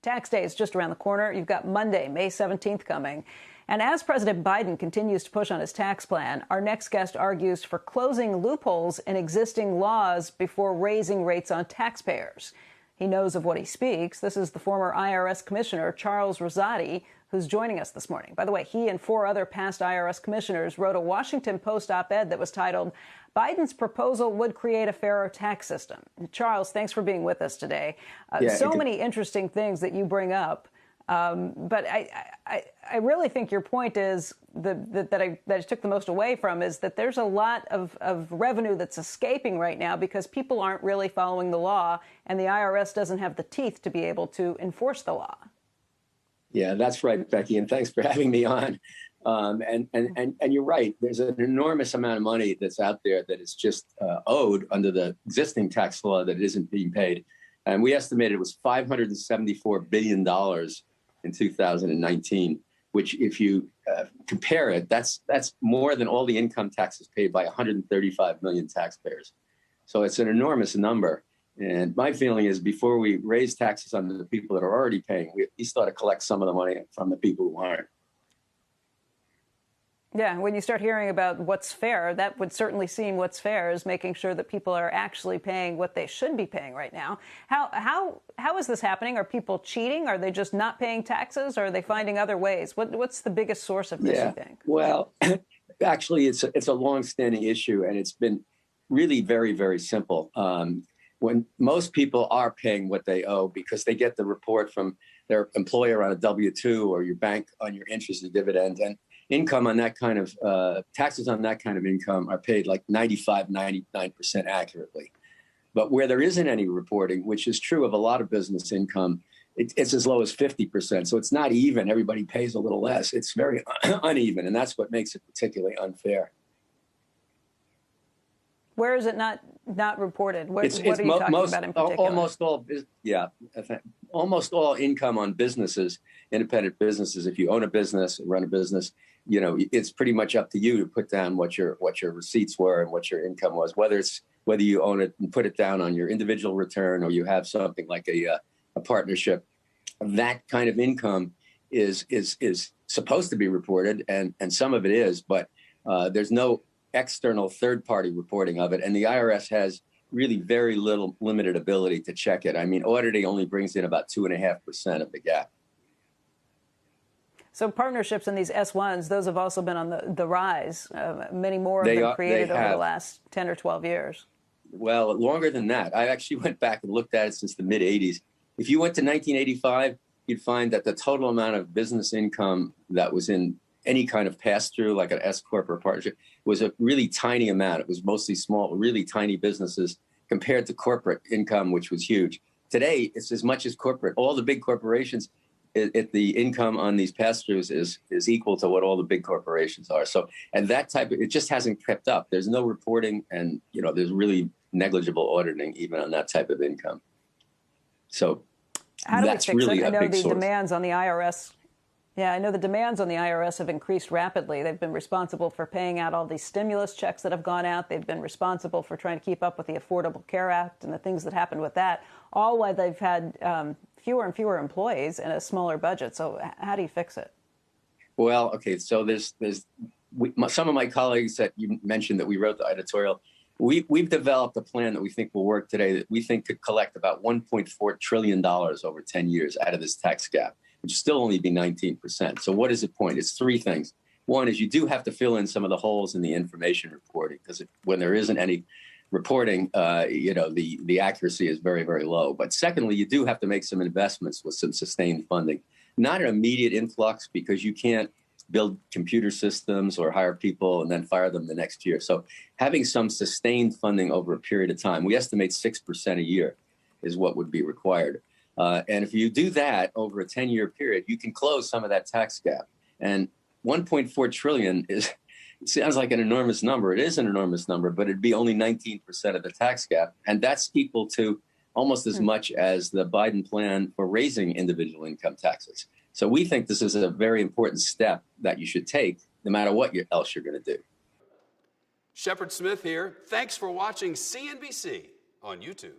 Tax day is just around the corner. You've got Monday, May 17th coming. And as President Biden continues to push on his tax plan, our next guest argues for closing loopholes in existing laws before raising rates on taxpayers. He knows of what he speaks. This is the former IRS Commissioner, Charles Rosati, who's joining us this morning. By the way, he and 4 other past IRS commissioners wrote a Washington Post op-ed that was titled, "Biden's Proposal Would Create a Fairer Tax System." Charles, thanks for being with us today. Many interesting things that you bring up. But I really think your point is that I took the most away from is that there's a lot of revenue that's escaping right now because people aren't really following the law, and the IRS doesn't have the teeth to be able to enforce the law. Yeah, that's right, Becky, and thanks for having me on. And you're right. There's an enormous amount of money that's out there that is just owed under the existing tax law that isn't being paid. And we estimated it was $574 billion in 2019, which if you compare it, that's more than all the income taxes paid by 135 million taxpayers. So it's an enormous number. And my feeling is before we raise taxes on the people that are already paying, we at least ought to collect some of the money from the people who aren't. Yeah, when you start hearing about what's fair, that would certainly seem what's fair is making sure that people are actually paying what they should be paying right now. How is this happening? Are people cheating? Are they just not paying taxes? Or are they finding other ways? What's the biggest source of this, you think? Well, actually, it's a long-standing issue, and it's been really very, very simple. When most people are paying what they owe because they get the report from their employer on a W-2 or your bank on your interest and dividend, and income on that kind of taxes on that kind of income are paid like 95, 99% accurately. But where there isn't any reporting, which is true of a lot of business income, it's as low as 50%. So it's not even. Everybody pays a little less. It's very uneven, and that's what makes it particularly unfair. Where is it not reported? What are you talking about in particular? Almost all income on businesses, independent businesses. If you own a business, run a business, it's pretty much up to you to put down what your receipts were and what your income was. Whether you own it and put it down on your individual return or you have something like a partnership, that kind of income is supposed to be reported, and some of it is, but there's no external third-party reporting of it, and the IRS has really very limited ability to check it. I mean, auditing only brings in about 2.5% of the gap. So partnerships in these S1s, those have also been on the rise. Many more have been created over the last 10 or 12 years. Well, longer than that. I actually went back and looked at it since the mid-'80s. If you went to 1985, you'd find that the total amount of business income that was in any kind of pass-through, like an S-corp or partnership, was a really tiny amount. It was mostly small, really tiny businesses compared to corporate income, which was huge. Today, it's as much as corporate. All the big corporations, the income on these pass-throughs is equal to what all the big corporations are. So, and that it just hasn't kept up. There's no reporting, and there's really negligible auditing even on that type of income. So that's really a big source. I know the demands on the IRS. Yeah, I know the demands on the IRS have increased rapidly. They've been responsible for paying out all these stimulus checks that have gone out. They've been responsible for trying to keep up with the Affordable Care Act and the things that happened with that, all while they've had fewer and fewer employees and a smaller budget. So how do you fix it? Well, okay, so there's some of my colleagues that you mentioned that we wrote the editorial, we've developed a plan that we think will work today that we think could collect about $1.4 trillion over 10 years out of this tax gap, which will still only be 19%. So what is the point? It's 3 things. One is you do have to fill in some of the holes in the information reporting, because when there isn't any reporting, the accuracy is very, very low. But secondly, you do have to make some investments with some sustained funding. Not an immediate influx, because you can't build computer systems or hire people and then fire them the next year. So having some sustained funding over a period of time, we estimate 6% a year is what would be required. And if you do that over a 10-year period, you can close some of that tax gap. And 1.4 trillion sounds like an enormous number. It is an enormous number, but it'd be only 19% of the tax gap. And that's equal to almost as much as the Biden plan for raising individual income taxes. So we think this is a very important step that you should take no matter what else you're going to do. Shepard Smith here. Thanks for watching CNBC on YouTube.